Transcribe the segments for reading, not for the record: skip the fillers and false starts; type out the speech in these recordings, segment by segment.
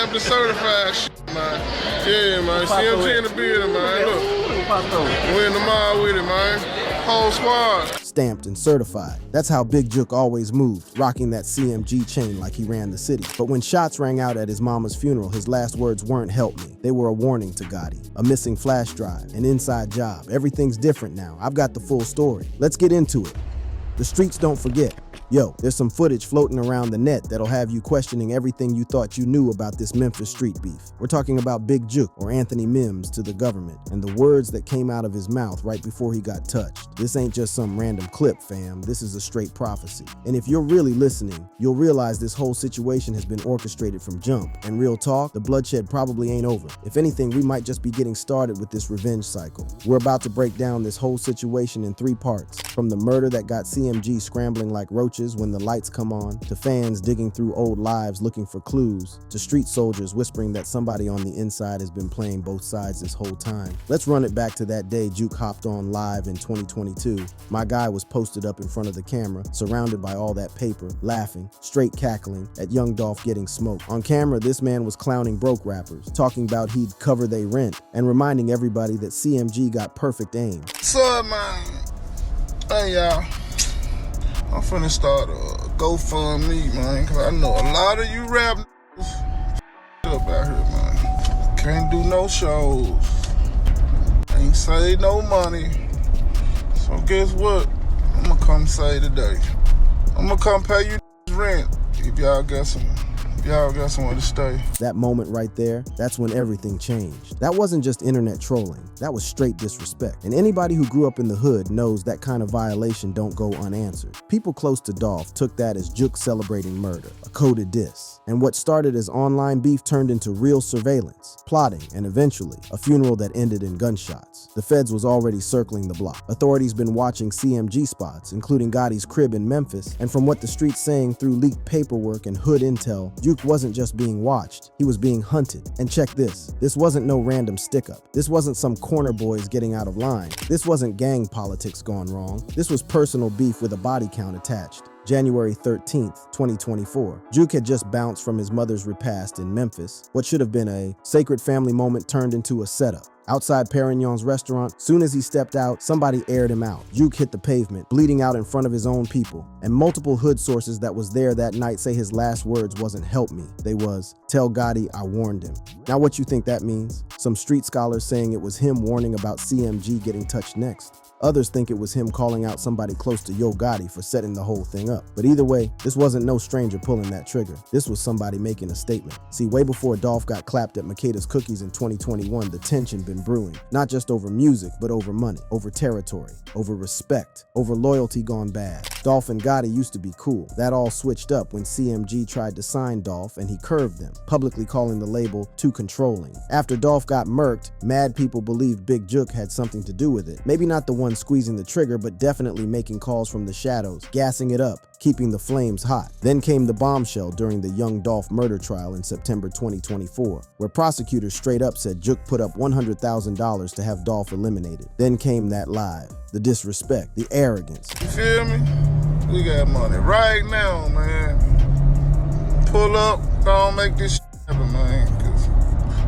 stamped and certified shit, man. Yeah, man. CMG in the building, man. Look. We in the mall with it, man. Whole squad. Stamped and certified. That's how Big Jook always moved, rocking that CMG chain like he ran the city. But when shots rang out at his mama's funeral, his last words weren't "help me." They were a warning to Gotti. A missing flash drive, an inside job. Everything's different now. I've got the full story. Let's get into it. The streets don't forget. Yo, there's some footage floating around the net that'll have you questioning everything you thought you knew about this Memphis street beef. We're talking about Big Jook, or Anthony Mims to the government, and the words that came out of his mouth right before he got touched. This ain't just some random clip, fam. This is a straight prophecy. And if you're really listening, you'll realize this whole situation has been orchestrated from jump. And real talk, the bloodshed probably ain't over. If anything, we might just be getting started with this revenge cycle. We're about to break down this whole situation in 3 parts. From the murder that got CMG scrambling like roaches when the lights come on, to fans digging through old lives looking for clues, to street soldiers whispering that somebody on the inside has been playing both sides this whole time. Let's run it back to that day Jook hopped on live in 2022. My guy was posted up in front of the camera, surrounded by all that paper, laughing, straight cackling at young Dolph getting smoked. On camera, this man was clowning broke rappers, talking about he'd cover they rent, and reminding everybody that CMG got perfect aim. So, man, hey, y'all. I'm finna start a GoFundMe, man, cause I know a lot of you rap up out here, man. Can't do no shows. Ain't save no money. So guess what? I'm gonna come say today. I'm gonna come pay you rent if y'all got somewhere to stay. That moment right there, that's when everything changed. That wasn't just internet trolling. That was straight disrespect. And anybody who grew up in the hood knows that kind of violation don't go unanswered. People close to Dolph took that as Jook celebrating murder, a coded diss. And what started as online beef turned into real surveillance, plotting, and eventually a funeral that ended in gunshots. The feds was already circling the block. Authorities been watching CMG spots, including Gotti's crib in Memphis, and from what the streets saying through leaked paperwork and hood intel, Jook wasn't just being watched, he was being hunted. And check this wasn't no random stick-up. This wasn't some corner boys getting out of line. This wasn't gang politics gone wrong. This was personal beef with a body count attached. January 13th, 2024. Jook had just bounced from his mother's repast in Memphis. What should have been a sacred family moment turned into a setup. Outside Perignon's restaurant, soon as he stepped out, somebody aired him out. Jook hit the pavement, bleeding out in front of his own people. And multiple hood sources that was there that night say his last words wasn't "help me." They was, "Tell Gotti I warned him." Now what you think that means? Some street scholars saying it was him warning about CMG getting touched next. Others think it was him calling out somebody close to Yo Gotti for setting the whole thing up. But either way, this wasn't no stranger pulling that trigger. This was somebody making a statement. See, way before Dolph got clapped at Makeda's Cookies in 2021, the tension been brewing. Not just over music, but over money, over territory, over respect, over loyalty gone bad. Dolph and Gotti used to be cool. That all switched up when CMG tried to sign Dolph and he curved them, publicly calling the label too controlling. After Dolph got murked, mad people believed Big Jook had something to do with it. Maybe not the one squeezing the trigger, but definitely making calls from the shadows, gassing it up, keeping the flames hot. Then came the bombshell during the young Dolph murder trial in September 2024, where prosecutors straight up said Jook put up $100,000 to have Dolph eliminated. Then came that live, the disrespect, the arrogance. You feel me? We got money right now, man. Pull up, don't make this happen, man, because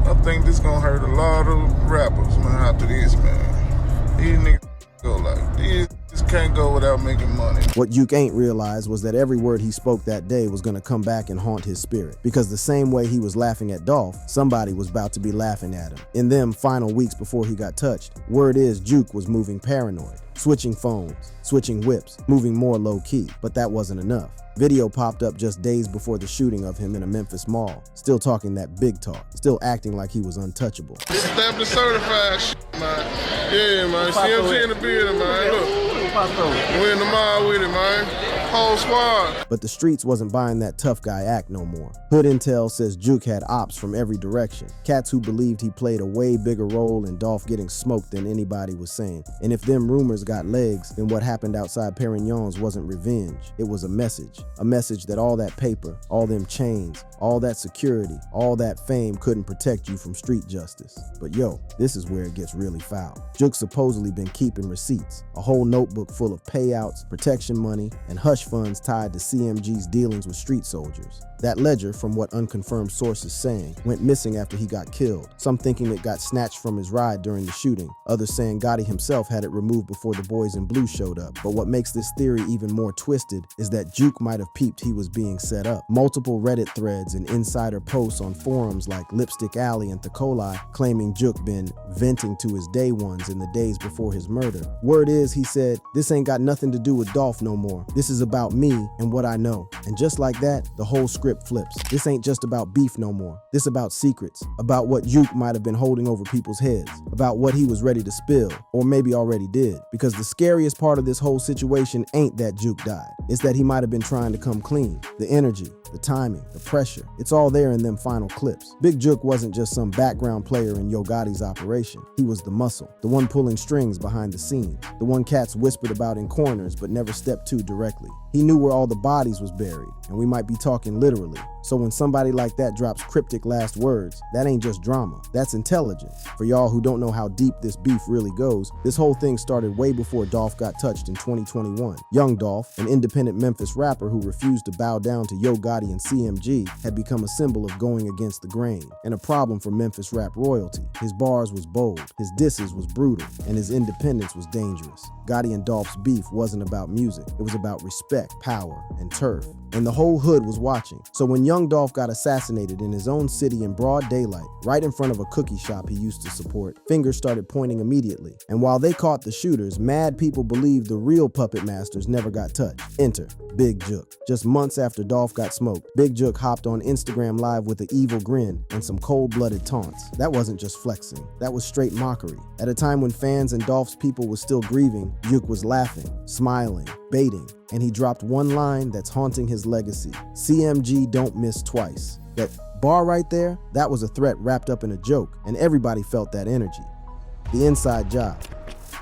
I think this gonna hurt a lot of rappers, man, after this, man. These niggas go like this. Just can't go without making money. What Jook ain't realized was that every word he spoke that day was gonna come back and haunt his spirit. Because the same way he was laughing at Dolph, somebody was about to be laughing at him. In them final weeks before he got touched, word is Jook was moving paranoid, switching phones, switching whips, moving more low-key. But that wasn't enough. Video popped up just days before the shooting of him in a Memphis mall, still talking that big talk, still acting like he was untouchable. Stamped and certified shit, man. Yeah, man. CMG in the building, man. Look. We in the mall with it, man. Whole squad. But the streets wasn't buying that tough guy act no more. Hood intel says Jook had ops from every direction. Cats who believed he played a way bigger role in Dolph getting smoked than anybody was saying. And if them rumors got legs, then what happened outside Perignon's wasn't revenge. It was a message. A message that all that paper, all them chains, all that security, all that fame couldn't protect you from street justice. But yo, this is where it gets really foul. Jook supposedly been keeping receipts, a whole notebook full of payouts, protection money, and hush hush funds tied to CMG's dealings with street soldiers. That ledger, from what unconfirmed sources saying, went missing after he got killed, some thinking it got snatched from his ride during the shooting, others saying Gotti himself had it removed before the boys in blue showed up. But what makes this theory even more twisted is that Jook might have peeped he was being set up. Multiple Reddit threads and insider posts on forums like Lipstick Alley and Thakoli claiming Jook been venting to his day ones in the days before his murder. Word is, he said, "This ain't got nothing to do with Dolph no more. This is about me and what I know." And just like that, the whole script flips. This ain't just about beef no more. This about secrets, about what Jook might have been holding over people's heads, about what he was ready to spill, or maybe already did. Because the scariest part of this whole situation ain't that Jook died. It's that he might have been trying to come clean. The energy, the timing, the pressure, it's all there in them final clips. Big Jook wasn't just some background player in Yo Gotti's operation. He was the muscle, the one pulling strings behind the scenes, the one cats whispered about in corners but never stepped to directly. He knew where all the bodies was buried, and we might be talking literally. So when somebody like that drops cryptic last words, that ain't just drama, that's intelligence. For y'all who don't know how deep this beef really goes, this whole thing started way before Dolph got touched in 2021. Young Dolph, an independent Memphis rapper who refused to bow down to Yo Gotti and CMG, had become a symbol of going against the grain, and a problem for Memphis rap royalty. His bars was bold, his disses was brutal, and his independence was dangerous. Gotti and Dolph's beef wasn't about music, it was about respect, power, and turf. And the whole hood was watching. So when young Dolph got assassinated in his own city in broad daylight, right in front of a cookie shop he used to support, fingers started pointing immediately. And while they caught the shooters, mad people believed the real puppet masters never got touched. Enter Big Jook. Just months after Dolph got smoked, Big Jook hopped on Instagram Live with an evil grin and some cold-blooded taunts. That wasn't just flexing, that was straight mockery. At a time when fans and Dolph's people was still grieving, Jook was laughing, smiling, baiting, and he dropped one line that's haunting his legacy. CMG don't miss twice. That bar right there, that was a threat wrapped up in a joke, and everybody felt that energy. The inside job.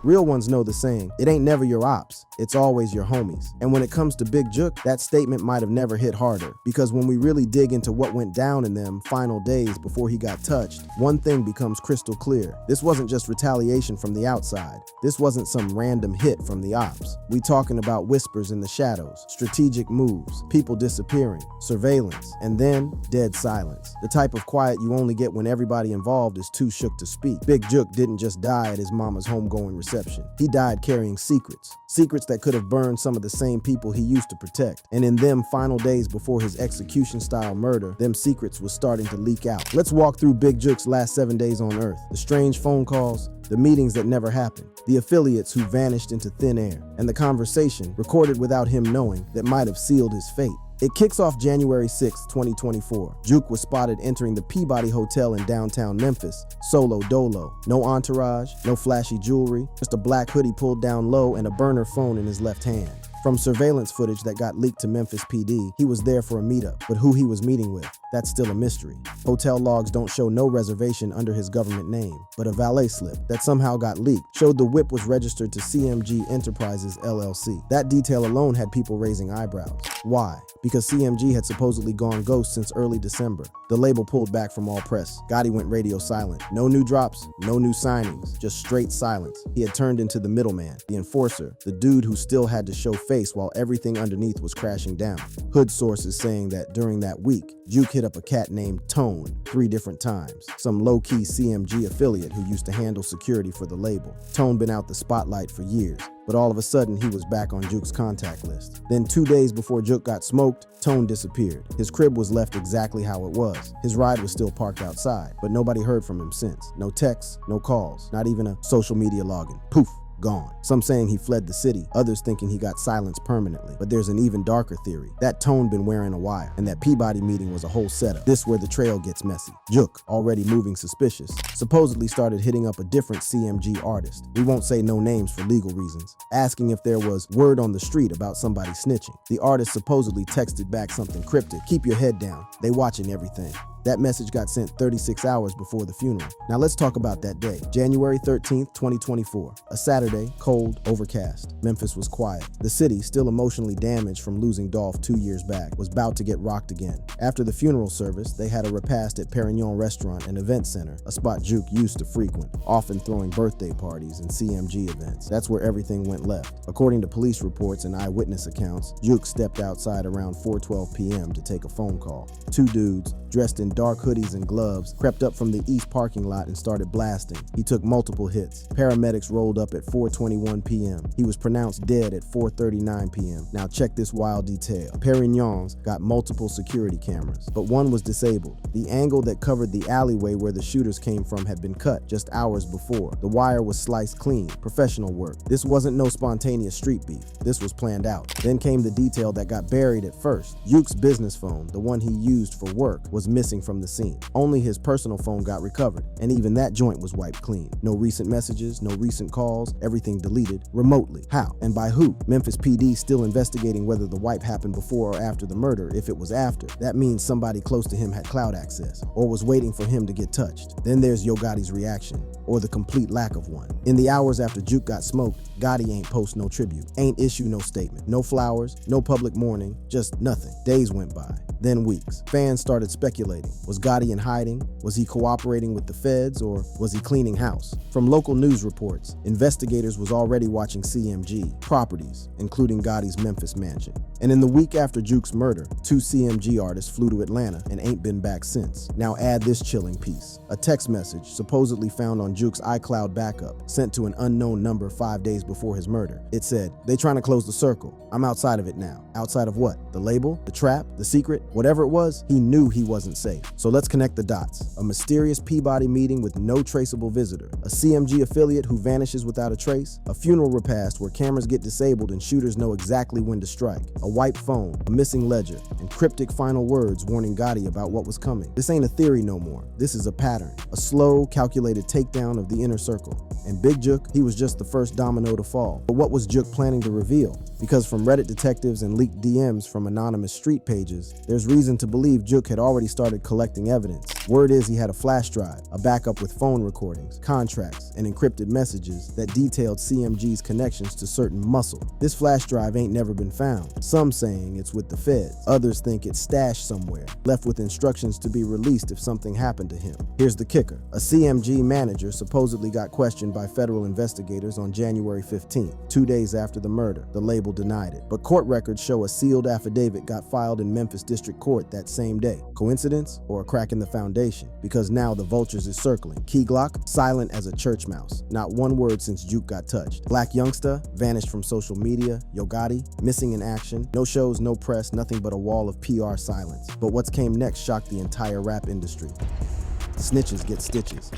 Real ones know the saying, it ain't never your ops, it's always your homies. And when it comes to Big Jook, that statement might have never hit harder, because when we really dig into what went down in them final days before he got touched, one thing becomes crystal clear. This wasn't just retaliation from the outside. This wasn't some random hit from the ops. We talking about whispers in the shadows, strategic moves, people disappearing, surveillance, and then dead silence. The type of quiet you only get when everybody involved is too shook to speak. Big Jook didn't just die at his mama's homegoing reception. He died carrying secrets. Secrets that could have burned some of the same people he used to protect. And in them final days before his execution-style murder, them secrets was starting to leak out. Let's walk through Big Jook's last 7 days on Earth. The strange phone calls, the meetings that never happened, the affiliates who vanished into thin air, and the conversation, recorded without him knowing, that might have sealed his fate. It kicks off January 6, 2024. Jook was spotted entering the Peabody Hotel in downtown Memphis, solo dolo. No entourage, no flashy jewelry, just a black hoodie pulled down low and a burner phone in his left hand. From surveillance footage that got leaked to Memphis PD, he was there for a meetup, but who he was meeting with, that's still a mystery. Hotel logs don't show no reservation under his government name, but a valet slip that somehow got leaked showed the whip was registered to CMG Enterprises LLC. That detail alone had people raising eyebrows. Why? Because CMG had supposedly gone ghost since early December. The label pulled back from all press. Gotti went radio silent. No new drops, no new signings, just straight silence. He had turned into the middleman, the enforcer, the dude who still had to show face while everything underneath was crashing down. Hood sources saying that during that week, Jook hit up a cat named Tone 3 different times, some low-key CMG affiliate who used to handle security for the label. Tone been out the spotlight for years, but all of a sudden he was back on Jook's contact list. Then 2 days before Jook got smoked, Tone disappeared. His crib was left exactly how it was. His ride was still parked outside, but nobody heard from him since. No texts, no calls, not even a social media login. Poof. Gone. Some saying he fled the city, others thinking he got silenced permanently. But there's an even darker theory. That Tone been wearing a wire, and that Peabody meeting was a whole setup. This where the trail gets messy. Jook, already moving suspicious, supposedly started hitting up a different CMG artist. We won't say no names for legal reasons, asking if there was word on the street about somebody snitching. The artist supposedly texted back something cryptic. Keep your head down. They watching everything. That message got sent 36 hours before the funeral. Now let's talk about that day. January 13th, 2024. A Saturday, cold, overcast. Memphis was quiet. The city, still emotionally damaged from losing Dolph 2 years back, was about to get rocked again. After the funeral service, they had a repast at Perignon Restaurant and Event Center, a spot Jook used to frequent, often throwing birthday parties and CMG events. That's where everything went left. According to police reports and eyewitness accounts, Jook stepped outside around 4:12 p.m. to take a phone call. Two dudes, dressed in dark hoodies and gloves, crept up from the east parking lot and started blasting. He took multiple hits. Paramedics rolled up at 4:21 p.m. He was pronounced dead at 4:39 p.m. Now check this wild detail. Perignon's got multiple security cameras, but one was disabled. The angle that covered the alleyway where the shooters came from had been cut just hours before. The wire was sliced clean. Professional work. This wasn't no spontaneous street beef. This was planned out. Then came the detail that got buried at first. Jook's business phone, the one he used for work, was missing from the scene. Only his personal phone got recovered, and even that joint was wiped clean. No recent messages, no recent calls, everything deleted remotely. How and by who? Memphis PD still investigating whether the wipe happened before or after the murder. If it was after, that means somebody close to him had cloud access or was waiting for him to get touched. Then there's Yo Gotti's reaction, or the complete lack of one. In the hours after Jook got smoked, Gotti ain't post no tribute, ain't issue no statement, no flowers, no public mourning, just nothing. Days went by, then weeks. Fans started speculating. Was Gotti in hiding? Was he cooperating with the feds, or was he cleaning house? From local news reports, investigators was already watching CMG properties, including Gotti's Memphis mansion. And in the week after Jook's murder, 2 CMG artists flew to Atlanta and ain't been back since. Now add this chilling piece. A text message supposedly found on Jook's iCloud backup, sent to an unknown number 5 days before his murder. It said, "They trying to close the circle. I'm outside of it now." Outside of what? The label? The trap? The secret? Whatever it was, he knew he wasn't safe. So let's connect the dots. A mysterious Peabody meeting with no traceable visitor. A CMG affiliate who vanishes without a trace. A funeral repast where cameras get disabled and shooters know exactly when to strike. A wiped phone, a missing ledger, and cryptic final words warning Gotti about what was coming. This ain't a theory no more. This is a pattern. A slow, calculated takedown of the inner circle. And Big Jook, he was just the first domino to fall. But what was Jook planning to reveal? Because from Reddit detectives and leaked DMs from anonymous street pages, there's reason to believe Jook had already started collecting evidence. Word is he had a flash drive, a backup with phone recordings, contracts, and encrypted messages that detailed CMG's connections to certain muscle. This flash drive ain't never been found. Some saying it's with the feds. Others think it's stashed somewhere, left with instructions to be released if something happened to him. Here's the kicker. A CMG manager supposedly got questioned by federal investigators on January 15th, 2 days after the murder. The label denied it. But court records show a sealed affidavit got filed in Memphis District Court that same day. Coincidence or a crack in the foundation? Because now the vultures is circling. Key Glock, silent as a church mouse. Not one word since Jook got touched. Black youngster, vanished from social media. Yo Gotti, missing in action. No shows, no press, nothing but a wall of PR silence. But what's came next shocked the entire rap industry. Snitches get stitches.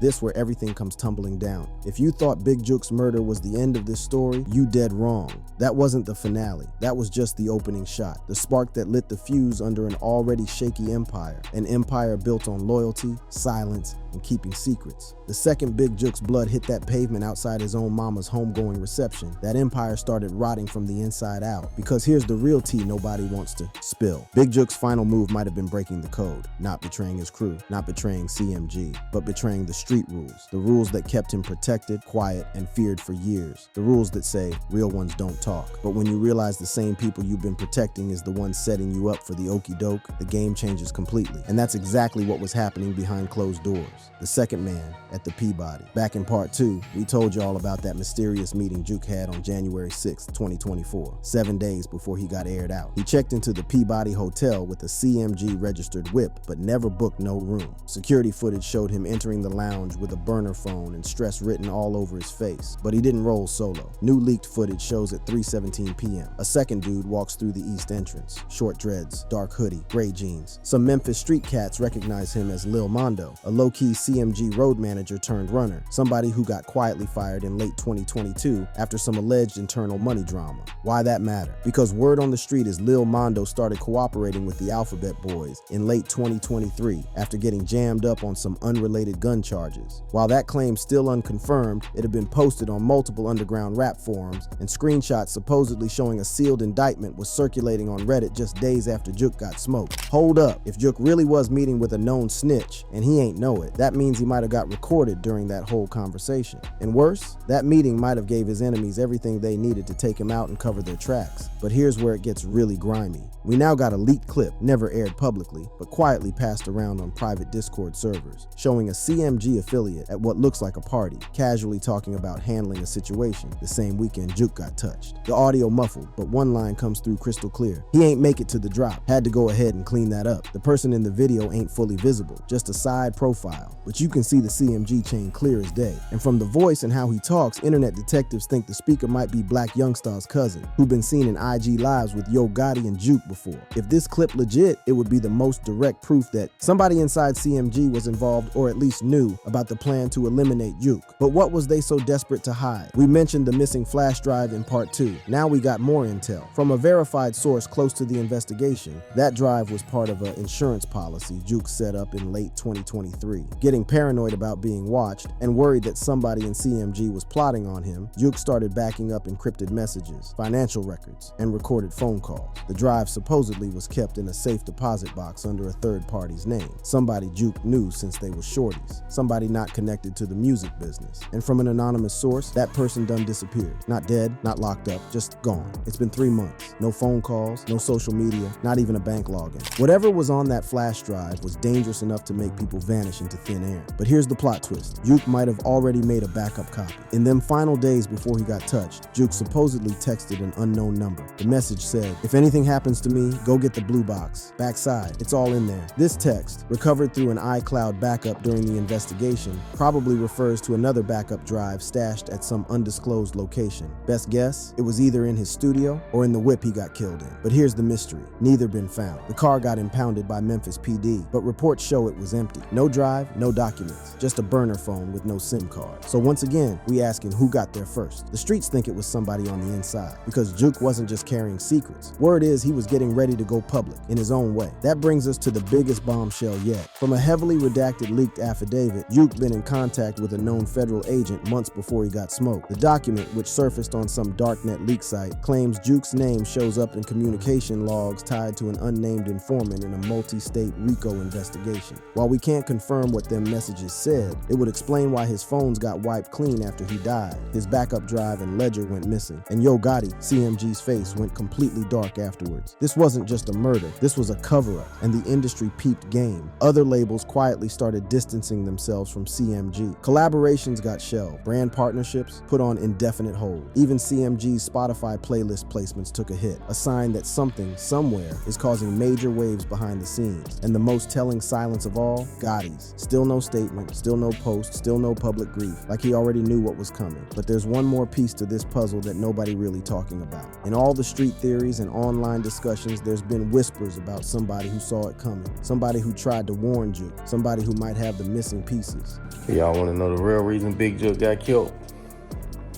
This where everything comes tumbling down. If you thought Big Jook's murder was the end of this story, you dead wrong. That wasn't the finale. That was just the opening shot. The spark that lit the fuse under an already shaky empire. An empire built on loyalty, silence, and keeping secrets. The second Big Jook's blood hit that pavement outside his own mama's homegoing reception, that empire started rotting from the inside out. Because here's the real tea nobody wants to spill. Big Jook's final move might have been breaking the code. Not betraying his crew, not betraying CMG, but betraying the street rules. The rules that kept him protected, quiet, and feared for years. The rules that say, real ones don't talk. But when you realize the same people you've been protecting is the ones setting you up for the okie doke, the game changes completely. And that's exactly what was happening behind closed doors. The second man at the Peabody. Back in part 2, we told you all about that mysterious meeting Jook had on January 6, 2024, 7 days before he got aired out. He checked into the Peabody Hotel with a CMG registered whip, but never booked no room. Security footage showed him entering the lounge with a burner phone and stress written all over his face, but he didn't roll solo. New leaked footage shows at 3:17 p.m. A second dude walks through the east entrance. Short dreads, dark hoodie, gray jeans. Some Memphis street cats recognize him as Lil Mondo, a low-key CMG road manager turned runner, somebody who got quietly fired in late 2022 after some alleged internal money drama. Why that matter? Because word on the street is Lil Mondo started cooperating with the Alphabet Boys in late 2023 after getting jammed up on some unrelated gun charges. charges. While that claim's still unconfirmed, it had been posted on multiple underground rap forums, and screenshots supposedly showing a sealed indictment was circulating on Reddit just days after Jook got smoked. Hold up, if Jook really was meeting with a known snitch, and he ain't know it, that means he might have got recorded during that whole conversation. And worse, that meeting might have gave his enemies everything they needed to take him out and cover their tracks. But here's where it gets really grimy. We now got a leaked clip, never aired publicly, but quietly passed around on private Discord servers, showing a CMG affiliate at what looks like a party, casually talking about handling a situation the same weekend Jook got touched. The audio muffled, but one line comes through crystal clear. He ain't make it to the drop, had to go ahead and clean that up. The person in the video ain't fully visible, just a side profile, but you can see the CMG chain clear as day. And from the voice and how he talks, internet detectives think the speaker might be Black Youngstar's cousin, who'd been seen in IG lives with Yo Gotti and Jook before. If this clip legit, it would be the most direct proof that somebody inside CMG was involved or at least knew about the plan to eliminate Jook. But what was they so desperate to hide? We mentioned the missing flash drive in part 2. Now we got more intel. From a verified source close to the investigation, that drive was part of an insurance policy Jook set up in late 2023. Getting paranoid about being watched and worried that somebody in CMG was plotting on him, Jook started backing up encrypted messages, financial records, and recorded phone calls. The drive supposedly was kept in a safe deposit box under a third party's name. Somebody Jook knew since they were shorties. Somebody not connected to the music business. And from an anonymous source, that person done disappeared. Not dead, not locked up, just gone. It's been 3 months. No phone calls, no social media, not even a bank login. Whatever was on that flash drive was dangerous enough to make people vanish into thin air. But here's the plot twist. Jook might have already made a backup copy. In them final days before he got touched, Jook supposedly texted an unknown number. The message said, "If anything happens to me, go get the blue box. Backside, it's all in there." This text, recovered through an iCloud backup during the investigation, probably refers to another backup drive stashed at some undisclosed location. Best guess, it was either in his studio or in the whip he got killed in. But here's the mystery. Neither been found. The car got impounded by Memphis PD, but reports show it was empty. No drive, no documents, just a burner phone with no SIM card. So once again, we asking who got there first. The streets think it was somebody on the inside, because Jook wasn't just carrying secrets. Word is he was getting ready to go public in his own way. That brings us to the biggest bombshell yet. From a heavily redacted leaked affidavit, Jook been in contact with a known federal agent months before he got smoked. The document, which surfaced on some darknet leak site, claims Jook's name shows up in communication logs tied to an unnamed informant in a multi-state RICO investigation. While we can't confirm what them messages said, it would explain why his phones got wiped clean after he died, his backup drive and ledger went missing, and Yo Gotti, CMG's face, went completely dark afterwards. This wasn't just a murder, this was a cover-up, and the industry peeped game. Other labels quietly started distancing themselves from CMG. Collaborations got shelved, brand partnerships put on indefinite hold. Even CMG's Spotify playlist placements took a hit, a sign that something, somewhere, is causing major waves behind the scenes. And the most telling silence of all, Gotti's. Still no statement, still no post, still no public grief, like he already knew what was coming. But there's one more piece to this puzzle that nobody really talking about. In all the street theories and online discussions, there's been whispers about somebody who saw it coming, somebody who tried to warn Jook, somebody who might have the missing pieces. Y'all want to know the real reason Big Jook got killed?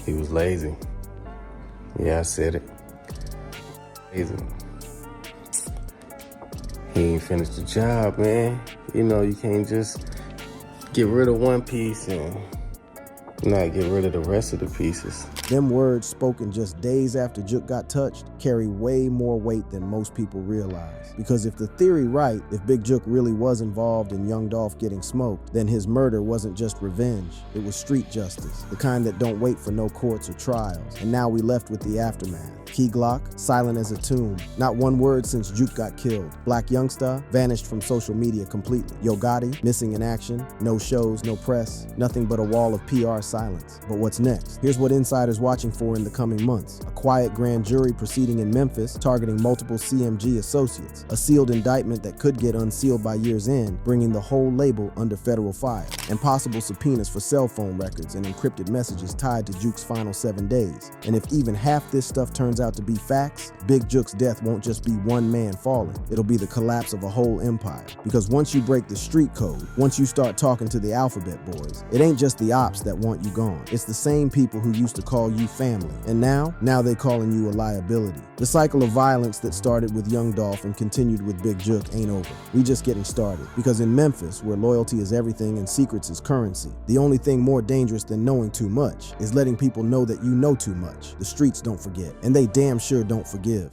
He was lazy. Yeah, I said it. Lazy. He ain't finished the job, man. You know, you can't just get rid of one piece and not get rid of the rest of the pieces. Them words spoken just days after Jook got touched carry way more weight than most people realize. Because if the theory right, if Big Jook really was involved in Young Dolph getting smoked, then his murder wasn't just revenge, it was street justice, the kind that don't wait for no courts or trials. And now we left with the aftermath. Key Glock, silent as a tomb. Not one word since Jook got killed. Black Youngstar vanished from social media completely. Yo Gotti, missing in action. No shows, no press. Nothing but a wall of PR silence. But what's next? Here's what insiders watching for in the coming months. A quiet grand jury proceeding in Memphis targeting multiple CMG associates. A sealed indictment that could get unsealed by year's end, bringing the whole label under federal fire. And possible subpoenas for cell phone records and encrypted messages tied to Jook's final 7 days. And if even half this stuff turns out to be facts, Big Jook's death won't just be one man falling. It'll be the collapse of a whole empire. Because once you break the street code, once you start talking to the alphabet boys, it ain't just the ops that want want you gone. It's the same people who used to call you family. And now they calling you a liability. The cycle of violence that started with Young Dolph and continued with Big Jook ain't over. We just getting started. Because in Memphis, where loyalty is everything and secrets is currency, the only thing more dangerous than knowing too much is letting people know that you know too much. The streets don't forget, and they damn sure don't forgive.